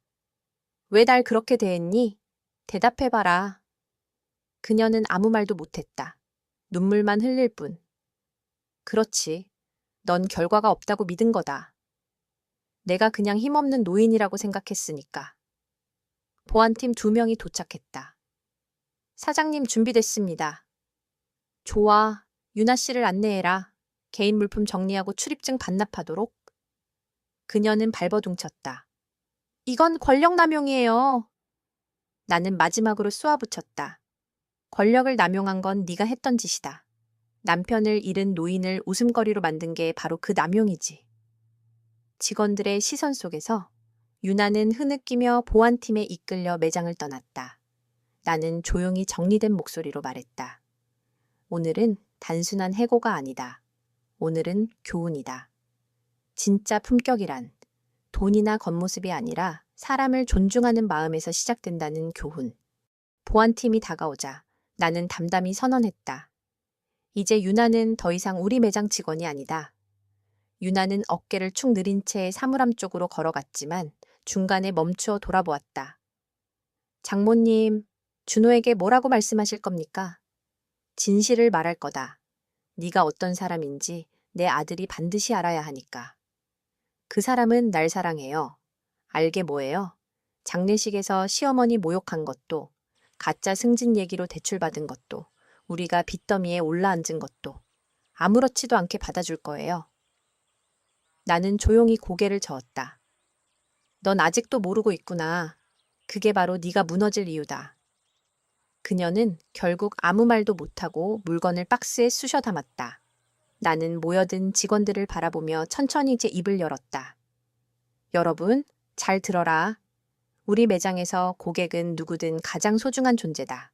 Speaker 1: 왜 날 그렇게 대했니? 대답해봐라. 그녀는 아무 말도 못했다. 눈물만 흘릴 뿐. 그렇지. 넌 결과가 없다고 믿은 거다. 내가 그냥 힘없는 노인이라고 생각했으니까. 보안팀 2명이 도착했다. 사장님 준비됐습니다. 좋아. 유나 씨를 안내해라. 개인 물품 정리하고 출입증 반납하도록. 그녀는 발버둥쳤다. 이건 권력 남용이에요. 나는 마지막으로 쏘아붙였다. 권력을 남용한 건 네가 했던 짓이다. 남편을 잃은 노인을 웃음거리로 만든 게 바로 그 남용이지. 직원들의 시선 속에서 유나는 흐느끼며 보안팀에 이끌려 매장을 떠났다. 나는 조용히 정리된 목소리로 말했다. 오늘은 단순한 해고가 아니다. 오늘은 교훈이다. 진짜 품격이란 돈이나 겉모습이 아니라 사람을 존중하는 마음에서 시작된다는 교훈. 보안팀이 다가오자 나는 담담히 선언했다. 이제 유나는 더 이상 우리 매장 직원이 아니다. 유나는 어깨를 축 느린 채 사물함 쪽으로 걸어갔지만 중간에 멈추어 돌아보았다. 장모님, 준호에게 뭐라고 말씀하실 겁니까? 진실을 말할 거다. 네가 어떤 사람인지 내 아들이 반드시 알아야 하니까. 그 사람은 날 사랑해요. 알게 뭐예요? 장례식에서 시어머니 모욕한 것도, 가짜 승진 얘기로 대출받은 것도, 우리가 빚더미에 올라앉은 것도 아무렇지도 않게 받아줄 거예요. 나는 조용히 고개를 저었다. 넌 아직도 모르고 있구나. 그게 바로 네가 무너질 이유다. 그녀는 결국 아무 말도 못하고 물건을 박스에 쑤셔 담았다. 나는 모여든 직원들을 바라보며 천천히 제 입을 열었다. 여러분, 잘 들어라. 우리 매장에서 고객은 누구든 가장 소중한 존재다.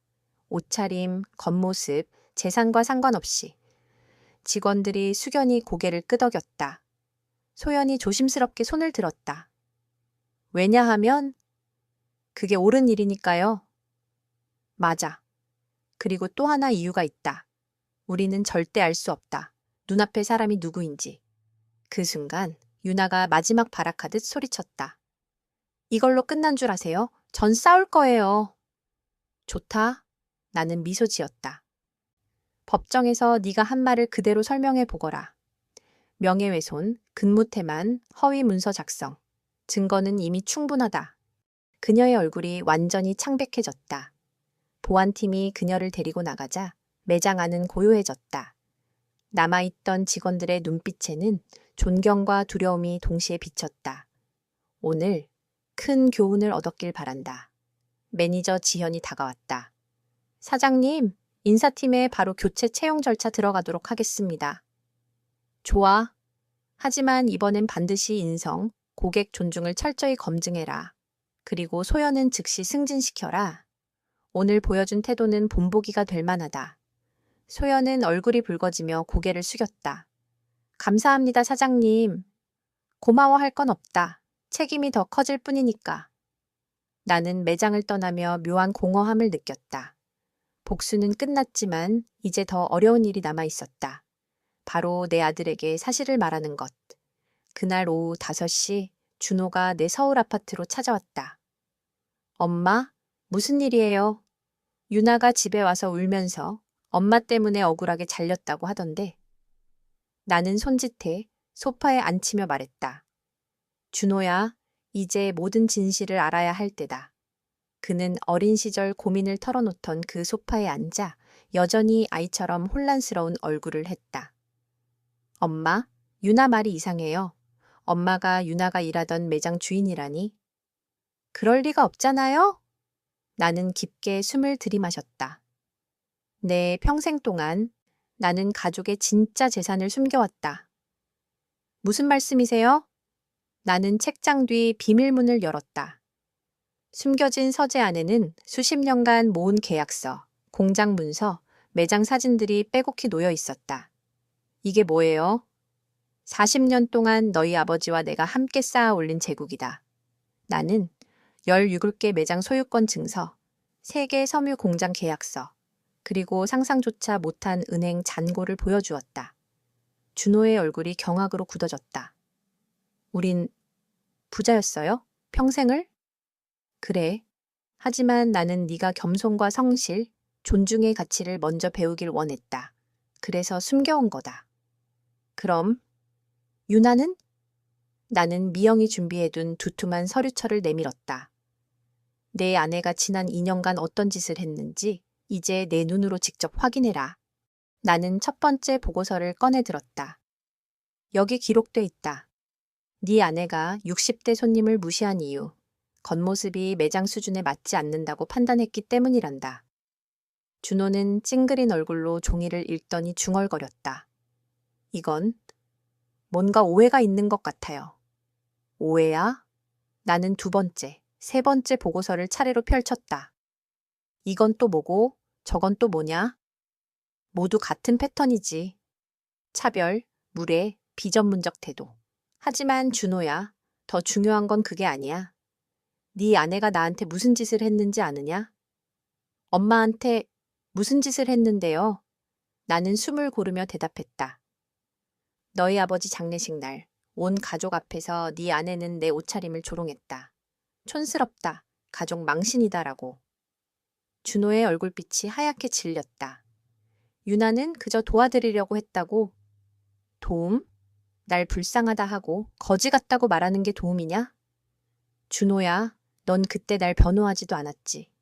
Speaker 1: 옷차림, 겉모습, 재산과 상관없이. 직원들이 숙연히 고개를 끄덕였다. 소연이 조심스럽게 손을 들었다. 왜냐하면 그게 옳은 일이니까요. 맞아. 그리고 또 하나 이유가 있다. 우리는 절대 알 수 없다. 눈앞의 사람이 누구인지. 그 순간 유나가 마지막 발악하듯 소리쳤다. 이걸로 끝난 줄 아세요? 전 싸울 거예요. 좋다. 나는 미소 지었다. 법정에서 네가 한 말을 그대로 설명해 보거라. 명예훼손, 근무태만, 허위 문서 작성. 증거는 이미 충분하다. 그녀의 얼굴이 완전히 창백해졌다. 보안팀이 그녀를 데리고 나가자 매장 안은 고요해졌다. 남아있던 직원들의 눈빛에는 존경과 두려움이 동시에 비쳤다. 오늘 큰 교훈을 얻었길 바란다. 매니저 지현이 다가왔다. 사장님, 인사팀에 바로 교체 채용 절차 들어가도록 하겠습니다. 좋아. 하지만 이번엔 반드시 인성, 고객 존중을 철저히 검증해라. 그리고 소연은 즉시 승진시켜라. 오늘 보여준 태도는 본보기가 될 만하다. 소연은 얼굴이 붉어지며 고개를 숙였다. 감사합니다, 사장님. 고마워할 건 없다. 책임이 더 커질 뿐이니까. 나는 매장을 떠나며 묘한 공허함을 느꼈다. 복수는 끝났지만 이제 더 어려운 일이 남아 있었다. 바로 내 아들에게 사실을 말하는 것. 그날 오후 5시 준호가 내 서울 아파트로 찾아왔다. 엄마, 무슨 일이에요? 유나가 집에 와서 울면서 엄마 때문에 억울하게 잘렸다고 하던데. 나는 손짓해 소파에 앉히며 말했다. 준호야, 이제 모든 진실을 알아야 할 때다. 그는 어린 시절 고민을 털어놓던 그 소파에 앉아 여전히 아이처럼 혼란스러운 얼굴을 했다. 엄마, 유나 말이 이상해요. 엄마가 유나가 일하던 매장 주인이라니. 그럴 리가 없잖아요? 나는 깊게 숨을 들이마셨다. 내 평생 동안 나는 가족의 진짜 재산을 숨겨왔다. 무슨 말씀이세요? 나는 책장 뒤 비밀문을 열었다. 숨겨진 서재 안에는 수십 년간 모은 계약서, 공장 문서, 매장 사진들이 빼곡히 놓여 있었다. 이게 뭐예요? 40년 동안 너희 아버지와 내가 함께 쌓아 올린 제국이다. 나는 17개 매장 소유권 증서, 3개 섬유 공장 계약서, 그리고 상상조차 못한 은행 잔고를 보여주었다. 준호의 얼굴이 경악으로 굳어졌다. 우린 부자였어요? 평생을? 그래. 하지만 나는 네가 겸손과 성실, 존중의 가치를 먼저 배우길 원했다. 그래서 숨겨온 거다. 그럼 유나는? 나는 미영이 준비해둔 두툼한 서류철을 내밀었다. 내 아내가 지난 2년간 어떤 짓을 했는지 이제 내 눈으로 직접 확인해라. 나는 첫 번째 보고서를 꺼내 들었다. 여기 기록돼 있다. 네 아내가 60대 손님을 무시한 이유, 겉모습이 매장 수준에 맞지 않는다고 판단했기 때문이란다. 준호는 찡그린 얼굴로 종이를 읽더니 중얼거렸다. 이건 뭔가 오해가 있는 것 같아요. 오해야? 나는 두 번째, 세 번째 보고서를 차례로 펼쳤다. 이건 또 뭐고, 저건 또 뭐냐? 모두 같은 패턴이지. 차별, 무례, 비전문적 태도. 하지만 준호야, 더 중요한 건 그게 아니야. 네 아내가 나한테 무슨 짓을 했는지 아느냐? 엄마한테 무슨 짓을 했는데요? 나는 숨을 고르며 대답했다. 너희 아버지 장례식 날, 온 가족 앞에서 네 아내는 내 옷차림을 조롱했다. 촌스럽다. 가족 망신이다라고. 준호의 얼굴빛이 하얗게 질렸다. 유나는 그저 도와드리려고 했다고. 도움? 날 불쌍하다 하고 거지 같다고 말하는 게 도움이냐? 준호야, 넌 그때 날 변호하지도 않았지.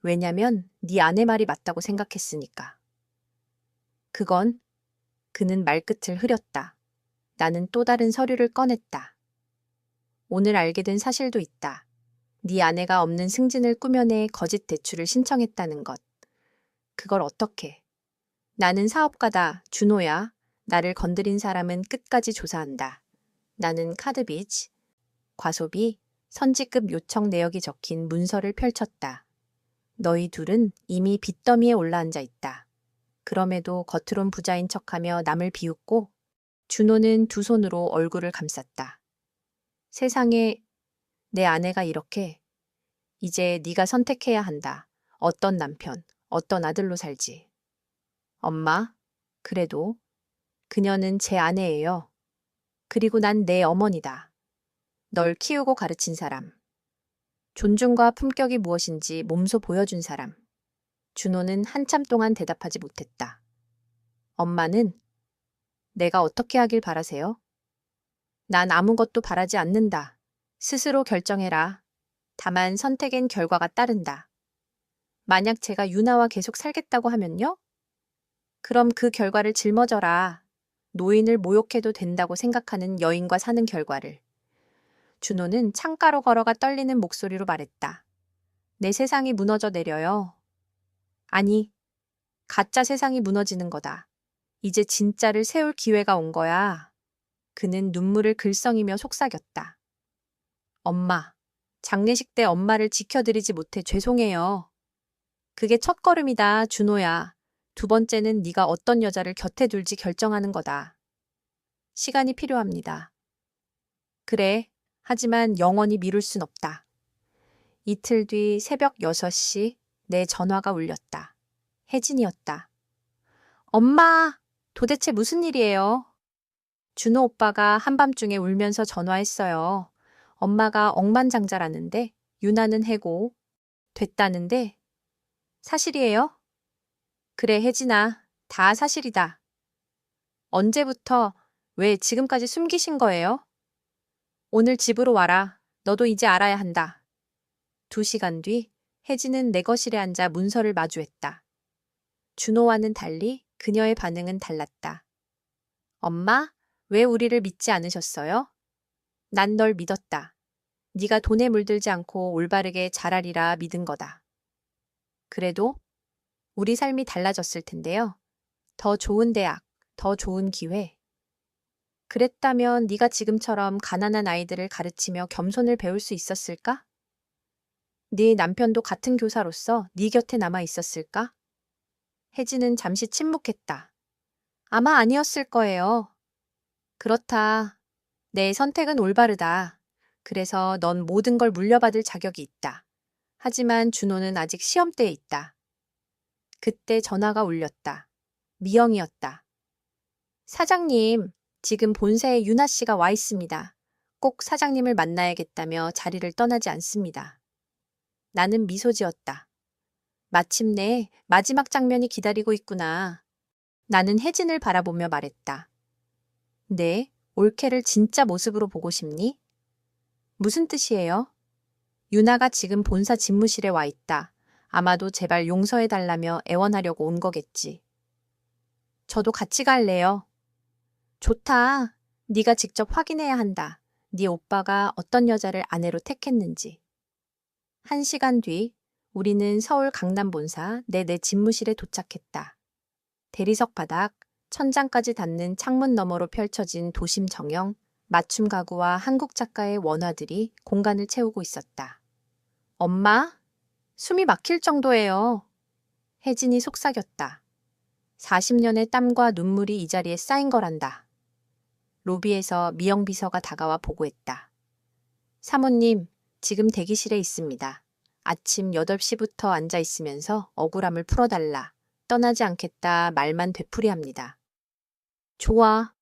Speaker 1: 왜냐면 네 아내 말이 맞다고 생각했으니까. 그는 말끝을 흐렸다. 나는 또 다른 서류를 꺼냈다. 오늘 알게 된 사실도 있다. 네 아내가 없는 승진을 꾸며내 거짓 대출을 신청했다는 것. 그걸 어떻게? 나는 사업가다, 준호야. 나를 건드린 사람은 끝까지 조사한다. 나는 카드빚, 과소비, 선지급 요청 내역이 적힌 문서를 펼쳤다. 너희 둘은 이미 빚더미에 올라앉아 있다. 그럼에도 겉으론 부자인 척하며 남을 비웃고 준호는 두 손으로 얼굴을 감쌌다. 세상에 내 아내가 이렇게 이제 네가 선택해야 한다. 어떤 남편, 어떤 아들로 살지. 엄마, 그래도 그녀는 제 아내예요. 그리고 난 내 어머니다. 널 키우고 가르친 사람. 존중과 품격이 무엇인지 몸소 보여준 사람. 준호는 한참 동안 대답하지 못했다. 엄마는 내가 어떻게 하길 바라세요? 난 아무것도 바라지 않는다. 스스로 결정해라. 다만 선택엔 결과가 따른다. 만약 제가 유나와 계속 살겠다고 하면요? 그럼 그 결과를 짊어져라. 노인을 모욕해도 된다고 생각하는 여인과 사는 결과를. 준호는 창가로 걸어가 떨리는 목소리로 말했다. 내 세상이 무너져 내려요. 아니, 가짜 세상이 무너지는 거다. 이제 진짜를 세울 기회가 온 거야. 그는 눈물을 글썽이며 속삭였다. 엄마, 장례식 때 엄마를 지켜드리지 못해 죄송해요. 그게 첫걸음이다, 준호야. 두 번째는 네가 어떤 여자를 곁에 둘지 결정하는 거다. 시간이 필요합니다. 그래, 하지만 영원히 미룰 순 없다. 이틀 뒤 새벽 6시 내 전화가 울렸다. 혜진이었다. 엄마, 도대체 무슨 일이에요? 준호 오빠가 한밤중에 울면서 전화했어요. 엄마가 억만장자라는데 유나는 해고 됐다는데 사실이에요? 그래, 혜진아. 다 사실이다. 언제부터, 왜 지금까지 숨기신 거예요? 오늘 집으로 와라. 너도 이제 알아야 한다. 2시간 뒤 혜진은 내 거실에 앉아 문서를 마주했다. 준호와는 달리 그녀의 반응은 달랐다. 엄마, 왜 우리를 믿지 않으셨어요? 난 널 믿었다. 네가 돈에 물들지 않고 올바르게 자라리라 믿은 거다. 그래도 우리 삶이 달라졌을 텐데요. 더 좋은 대학, 더 좋은 기회. 그랬다면 네가 지금처럼 가난한 아이들을 가르치며 겸손을 배울 수 있었을까? 네 남편도 같은 교사로서 네 곁에 남아 있었을까? 혜진은 잠시 침묵했다. 아마 아니었을 거예요. 그렇다. 내 선택은 올바르다. 그래서 넌 모든 걸 물려받을 자격이 있다. 하지만 준호는 아직 시험대에 있다. 그때 전화가 울렸다. 미영이었다. 사장님, 지금 본사에 유나 씨가 와 있습니다. 꼭 사장님을 만나야겠다며 자리를 떠나지 않습니다. 나는 미소 지었다. 마침내 마지막 장면이 기다리고 있구나. 나는 혜진을 바라보며 말했다. 네, 올케를 진짜 모습으로 보고 싶니? 무슨 뜻이에요? 유나가 지금 본사 집무실에 와 있다. 아마도 제발 용서해달라며 애원하려고 온 거겠지. 저도 같이 갈래요. 좋다. 네가 직접 확인해야 한다. 네 오빠가 어떤 여자를 아내로 택했는지. 1시간 뒤 우리는 서울 강남 본사 내 집무실에 도착했다. 대리석 바닥, 천장까지 닿는 창문 너머로 펼쳐진 도심 정형, 맞춤 가구와 한국 작가의 원화들이 공간을 채우고 있었다. 엄마, 숨이 막힐 정도예요. 혜진이 속삭였다. 40년의 땀과 눈물이 이 자리에 쌓인 거란다. 로비에서 미영 비서가 다가와 보고했다. 사모님, 지금 대기실에 있습니다. 아침 8시부터 앉아 있으면서 억울함을 풀어달라. 떠나지 않겠다 말만 되풀이합니다. 좋아.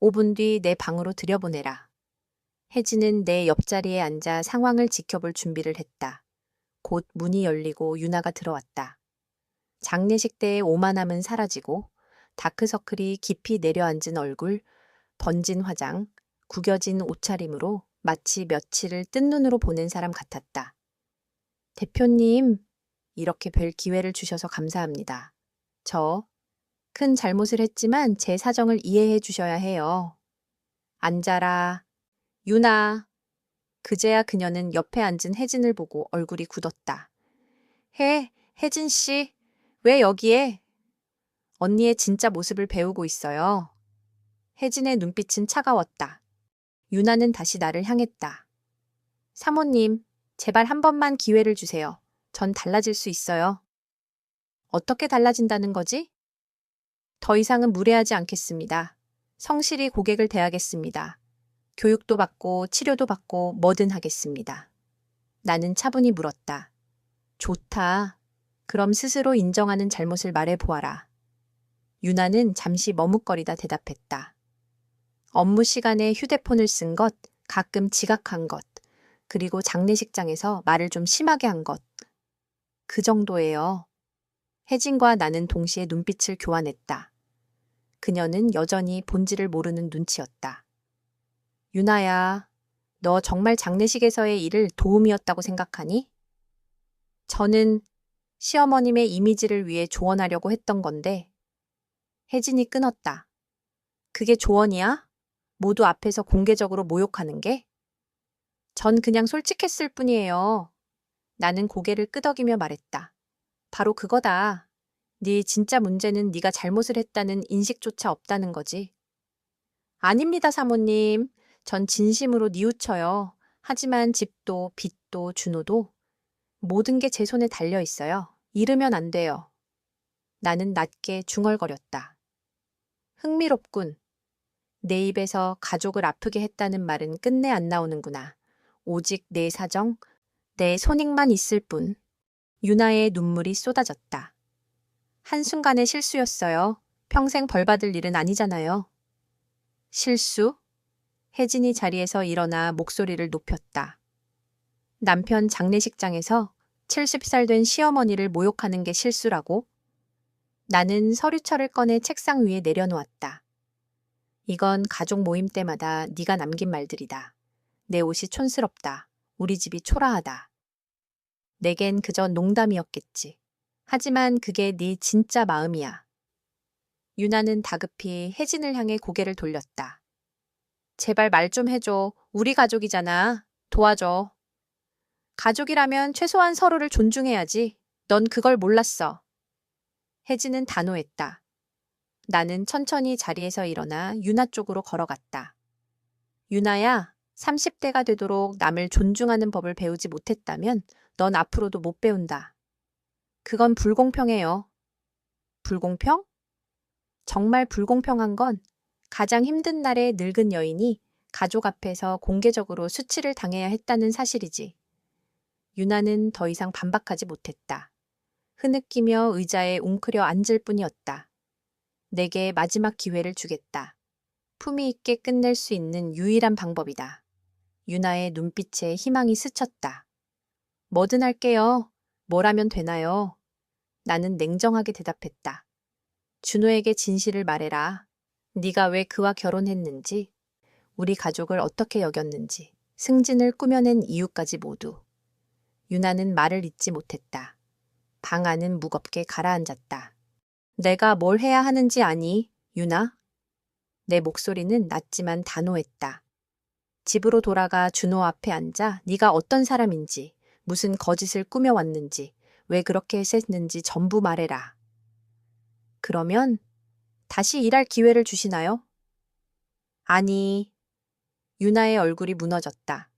Speaker 1: 5분 뒤 내 방으로 들여보내라. 혜진은 내 옆자리에 앉아 상황을 지켜볼 준비를 했다. 곧 문이 열리고 유나가 들어왔다. 장례식 때의 오만함은 사라지고 다크서클이 깊이 내려앉은 얼굴, 번진 화장, 구겨진 옷차림으로 마치 며칠을 뜬 눈으로 보낸 사람 같았다. 대표님, 이렇게 뵐 기회를 주셔서 감사합니다. 저 큰 잘못을 했지만 제 사정을 이해해 주셔야 해요. 앉아라. 유나. 그제야 그녀는 옆에 앉은 혜진을 보고 얼굴이 굳었다. 혜진 씨, 왜 여기에? 언니의 진짜 모습을 배우고 있어요. 혜진의 눈빛은 차가웠다. 유나는 다시 나를 향했다. 사모님, 제발 한 번만 기회를 주세요. 전 달라질 수 있어요. 어떻게 달라진다는 거지? 더 이상은 무례하지 않겠습니다. 성실히 고객을 대하겠습니다. 교육도 받고 치료도 받고 뭐든 하겠습니다. 나는 차분히 물었다. 좋다. 그럼 스스로 인정하는 잘못을 말해보아라. 유나는 잠시 머뭇거리다 대답했다. 업무 시간에 휴대폰을 쓴 것, 가끔 지각한 것, 그리고 장례식장에서 말을 좀 심하게 한 것. 그 정도예요. 혜진과 나는 동시에 눈빛을 교환했다. 그녀는 여전히 본질을 모르는 눈치였다. 유나야, 너 정말 장례식에서의 일을 도움이었다고 생각하니? 저는 시어머님의 이미지를 위해 조언하려고 했던 건데. 혜진이 끊었다. 그게 조언이야? 모두 앞에서 공개적으로 모욕하는 게? 전 그냥 솔직했을 뿐이에요. 나는 고개를 끄덕이며 말했다. 바로 그거다. 네 진짜 문제는 네가 잘못을 했다는 인식조차 없다는 거지. 아닙니다, 사모님. 전 진심으로 뉘우쳐요. 하지만 집도 빚도 준호도 모든 게 제 손에 달려 있어요. 잃으면 안 돼요. 나는 낮게 중얼거렸다. 흥미롭군. 내 입에서 가족을 아프게 했다는 말은 끝내 안 나오는구나. 오직 내 사정, 내 손익만 있을 뿐. 유나의 눈물이 쏟아졌다. 한순간의 실수였어요. 평생 벌 받을 일은 아니잖아요. 실수? 혜진이 자리에서 일어나 목소리를 높였다. 남편 장례식장에서 70살 된 시어머니를 모욕하는 게 실수라고? 나는 서류철을 꺼내 책상 위에 내려놓았다. 이건 가족 모임 때마다 네가 남긴 말들이다. 내 옷이 촌스럽다. 우리 집이 초라하다. 내겐 그저 농담이었겠지. 하지만 그게 네 진짜 마음이야. 유나는 다급히 혜진을 향해 고개를 돌렸다. 제발 말 좀 해줘. 우리 가족이잖아. 도와줘. 가족이라면 최소한 서로를 존중해야지. 넌 그걸 몰랐어. 혜진은 단호했다. 나는 천천히 자리에서 일어나 유나 쪽으로 걸어갔다. 유나야, 30대가 되도록 남을 존중하는 법을 배우지 못했다면 넌 앞으로도 못 배운다. 그건 불공평해요. 불공평? 정말 불공평한 건 가장 힘든 날에 늙은 여인이 가족 앞에서 공개적으로 수치를 당해야 했다는 사실이지. 유나는 더 이상 반박하지 못했다. 흐느끼며 의자에 웅크려 앉을 뿐이었다. 내게 마지막 기회를 주겠다. 품위 있게 끝낼 수 있는 유일한 방법이다. 유나의 눈빛에 희망이 스쳤다. 뭐든 할게요. 뭘 하면 되나요? 나는 냉정하게 대답했다. 준호에게 진실을 말해라. 네가 왜 그와 결혼했는지, 우리 가족을 어떻게 여겼는지, 승진을 꾸며낸 이유까지 모두. 유나는 말을 잇지 못했다. 방 안은 무겁게 가라앉았다. 내가 뭘 해야 하는지 아니, 유나? 내 목소리는 낮지만 단호했다. 집으로 돌아가 준호 앞에 앉아 네가 어떤 사람인지, 무슨 거짓을 꾸며왔는지, 왜 그렇게 했는지 전부 말해라. 그러면 다시 일할 기회를 주시나요? 아니, 유나의 얼굴이 무너졌다.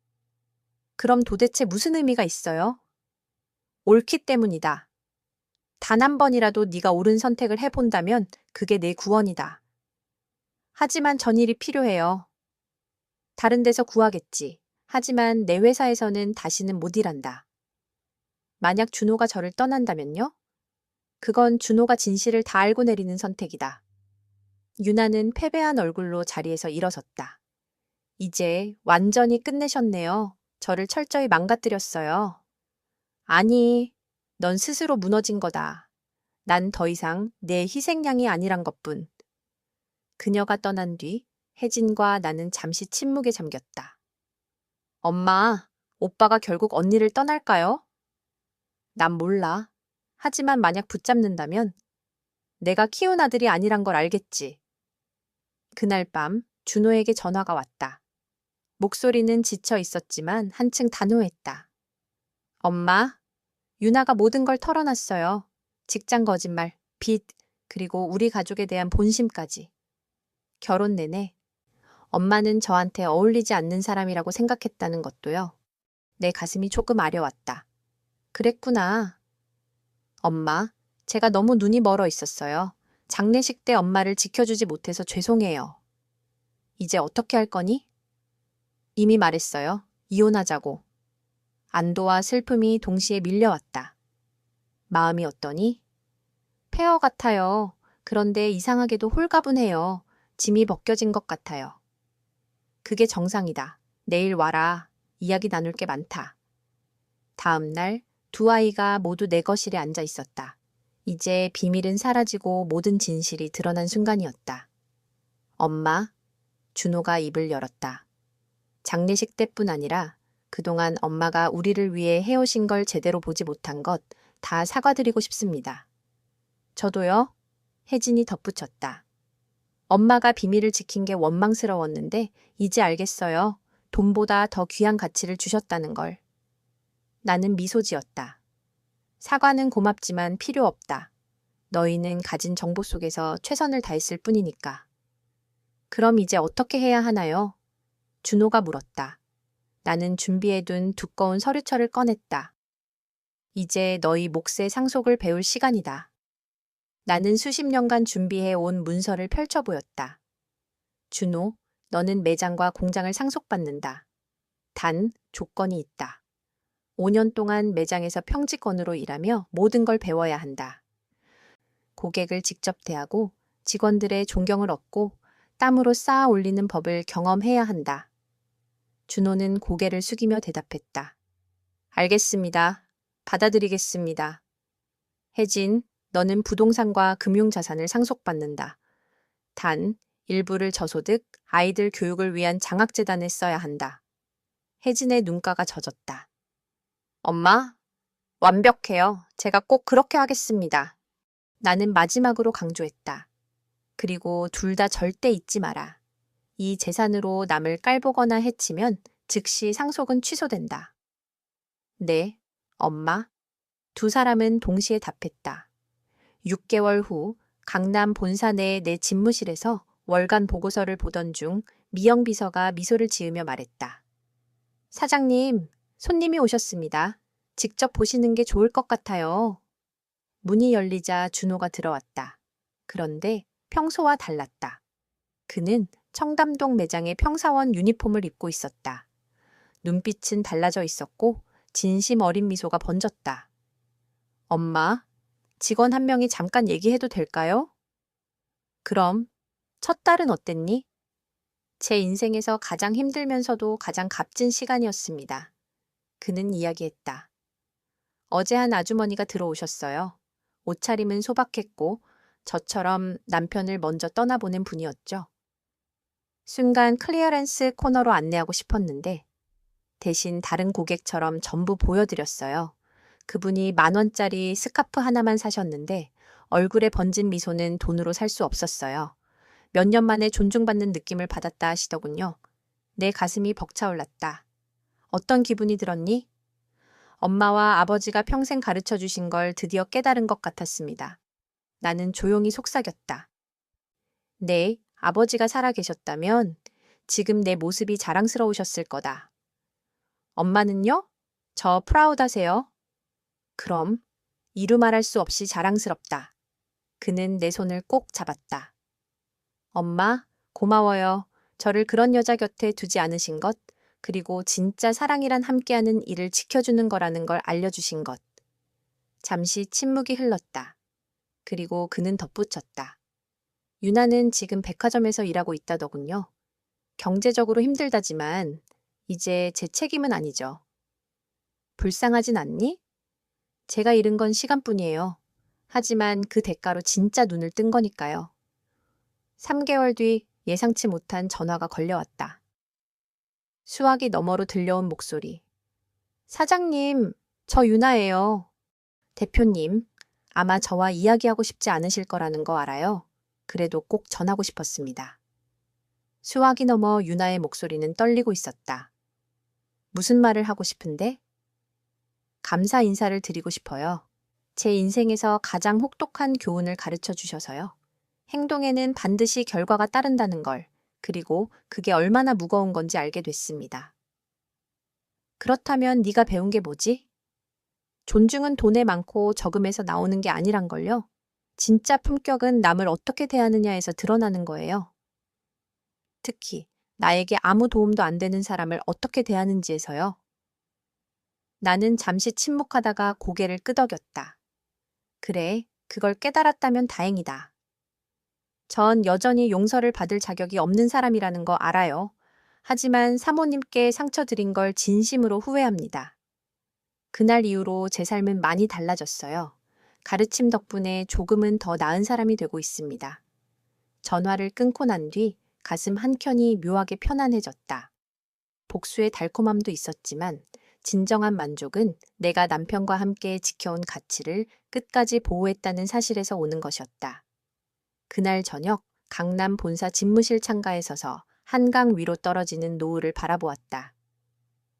Speaker 1: 그럼 도대체 무슨 의미가 있어요? 옳기 때문이다. 단 한 번이라도 네가 옳은 선택을 해본다면 그게 내 구원이다. 하지만 전일이 필요해요. 다른 데서 구하겠지. 하지만 내 회사에서는 다시는 못 일한다. 만약 준호가 저를 떠난다면요? 그건 준호가 진실을 다 알고 내리는 선택이다. 유나는 패배한 얼굴로 자리에서 일어섰다. 이제 완전히 끝내셨네요. 저를 철저히 망가뜨렸어요. 아니, 넌 스스로 무너진 거다. 난 더 이상 내 희생양이 아니란 것뿐. 그녀가 떠난 뒤 혜진과 나는 잠시 침묵에 잠겼다. 엄마, 오빠가 결국 언니를 떠날까요? 난 몰라. 하지만 만약 붙잡는다면 내가 키운 아들이 아니란 걸 알겠지. 그날 밤 준호에게 전화가 왔다. 목소리는 지쳐 있었지만 한층 단호했다. 엄마, 유나가 모든 걸 털어놨어요. 직장 거짓말, 빚, 그리고 우리 가족에 대한 본심까지. 결혼 내내 엄마는 저한테 어울리지 않는 사람이라고 생각했다는 것도요. 내 가슴이 조금 아려왔다. 그랬구나. 엄마, 제가 너무 눈이 멀어 있었어요. 장례식 때 엄마를 지켜주지 못해서 죄송해요. 이제 어떻게 할 거니? 이미 말했어요. 이혼하자고. 안도와 슬픔이 동시에 밀려왔다. 마음이 어떠니? 폐허 같아요. 그런데 이상하게도 홀가분해요. 짐이 벗겨진 것 같아요. 그게 정상이다. 내일 와라. 이야기 나눌 게 많다. 다음 날 두 아이가 모두 내 거실에 앉아 있었다. 이제 비밀은 사라지고 모든 진실이 드러난 순간이었다. 엄마, 준호가 입을 열었다. 장례식 때뿐 아니라 그동안 엄마가 우리를 위해 해오신 걸 제대로 보지 못한 것 다 사과드리고 싶습니다. 저도요. 혜진이 덧붙였다. 엄마가 비밀을 지킨 게 원망스러웠는데 이제 알겠어요. 돈보다 더 귀한 가치를 주셨다는 걸. 나는 미소 지었다. 사과는 고맙지만 필요 없다. 너희는 가진 정보 속에서 최선을 다했을 뿐이니까. 그럼 이제 어떻게 해야 하나요? 준호가 물었다. 나는 준비해둔 두꺼운 서류철을 꺼냈다. 이제 너희 몫의 상속을 배울 시간이다. 나는 수십 년간 준비해온 문서를 펼쳐 보였다. 준호, 너는 매장과 공장을 상속받는다. 단, 조건이 있다. 5년 동안 매장에서 평직원으로 일하며 모든 걸 배워야 한다. 고객을 직접 대하고 직원들의 존경을 얻고 땀으로 쌓아 올리는 법을 경험해야 한다. 준호는 고개를 숙이며 대답했다. 알겠습니다. 받아들이겠습니다. 혜진, 너는 부동산과 금융자산을 상속받는다. 단, 일부를 저소득, 아이들 교육을 위한 장학재단에 써야 한다. 혜진의 눈가가 젖었다. 엄마, 완벽해요. 제가 꼭 그렇게 하겠습니다. 나는 마지막으로 강조했다. 그리고 둘 다 절대 잊지 마라. 이 재산으로 남을 깔보거나 해치면 즉시 상속은 취소된다. 네, 엄마. 두 사람은 동시에 답했다. 6개월 후 강남 본사 내 내 집무실에서 월간 보고서를 보던 중 미영 비서가 미소를 지으며 말했다. 사장님, 손님이 오셨습니다. 직접 보시는 게 좋을 것 같아요. 문이 열리자 준호가 들어왔다. 그런데 평소와 달랐다. 그는 청담동 매장의 평사원 유니폼을 입고 있었다. 눈빛은 달라져 있었고 진심 어린 미소가 번졌다. 엄마, 직원 한 명이 잠깐 얘기해도 될까요? 그럼, 첫 달은 어땠니? 제 인생에서 가장 힘들면서도 가장 값진 시간이었습니다. 그는 이야기했다. 어제 한 아주머니가 들어오셨어요. 옷차림은 소박했고 저처럼 남편을 먼저 떠나보낸 분이었죠. 순간 클리어런스 코너로 안내하고 싶었는데 대신 다른 고객처럼 전부 보여드렸어요. 그분이 10,000원짜리 스카프 하나만 사셨는데 얼굴에 번진 미소는 돈으로 살 수 없었어요. 몇 년 만에 존중받는 느낌을 받았다 하시더군요. 내 가슴이 벅차올랐다. 어떤 기분이 들었니? 엄마와 아버지가 평생 가르쳐 주신 걸 드디어 깨달은 것 같았습니다. 나는 조용히 속삭였다. 네, 아버지가 살아 계셨다면 지금 내 모습이 자랑스러우셨을 거다. 엄마는요? 저 프라우드하세요? 그럼 이루 말할 수 없이 자랑스럽다. 그는 내 손을 꼭 잡았다. 엄마, 고마워요. 저를 그런 여자 곁에 두지 않으신 것, 그리고 진짜 사랑이란 함께하는 일을 지켜주는 거라는 걸 알려주신 것. 잠시 침묵이 흘렀다. 그리고 그는 덧붙였다. 유나는 지금 백화점에서 일하고 있다더군요. 경제적으로 힘들다지만 이제 제 책임은 아니죠. 불쌍하진 않니? 제가 잃은 건 시간뿐이에요. 하지만 그 대가로 진짜 눈을 뜬 거니까요. 3개월 뒤 예상치 못한 전화가 걸려왔다. 수화기 너머로 들려온 목소리. 사장님, 저 유나예요. 대표님, 아마 저와 이야기하고 싶지 않으실 거라는 거 알아요. 그래도 꼭 전하고 싶었습니다. 수화기 너머 유나의 목소리는 떨리고 있었다. 무슨 말을 하고 싶은데? 감사 인사를 드리고 싶어요. 제 인생에서 가장 혹독한 교훈을 가르쳐 주셔서요. 행동에는 반드시 결과가 따른다는 걸, 그리고 그게 얼마나 무거운 건지 알게 됐습니다. 그렇다면 네가 배운 게 뭐지? 존중은 돈에 많고 적음에서 나오는 게 아니란걸요. 진짜 품격은 남을 어떻게 대하느냐에서 드러나는 거예요. 특히 나에게 아무 도움도 안 되는 사람을 어떻게 대하는지에서요. 나는 잠시 침묵하다가 고개를 끄덕였다. 그래, 그걸 깨달았다면 다행이다. 전 여전히 용서를 받을 자격이 없는 사람이라는 거 알아요. 하지만 사모님께 상처 드린 걸 진심으로 후회합니다. 그날 이후로 제 삶은 많이 달라졌어요. 가르침 덕분에 조금은 더 나은 사람이 되고 있습니다. 전화를 끊고 난 뒤 가슴 한켠이 묘하게 편안해졌다. 복수의 달콤함도 있었지만 진정한 만족은 내가 남편과 함께 지켜온 가치를 끝까지 보호했다는 사실에서 오는 것이었다. 그날 저녁 강남 본사 집무실 창가에 서서 한강 위로 떨어지는 노을을 바라보았다.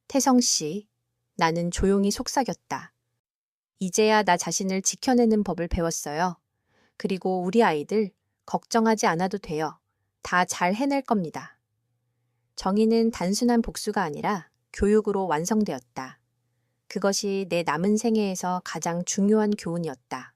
Speaker 1: 태성 씨, 나는 조용히 속삭였다. 이제야 나 자신을 지켜내는 법을 배웠어요. 그리고 우리 아이들 걱정하지 않아도 돼요. 다 잘 해낼 겁니다. 정의는 단순한 복수가 아니라 교육으로 완성되었다. 그것이 내 남은 생애에서 가장 중요한 교훈이었다.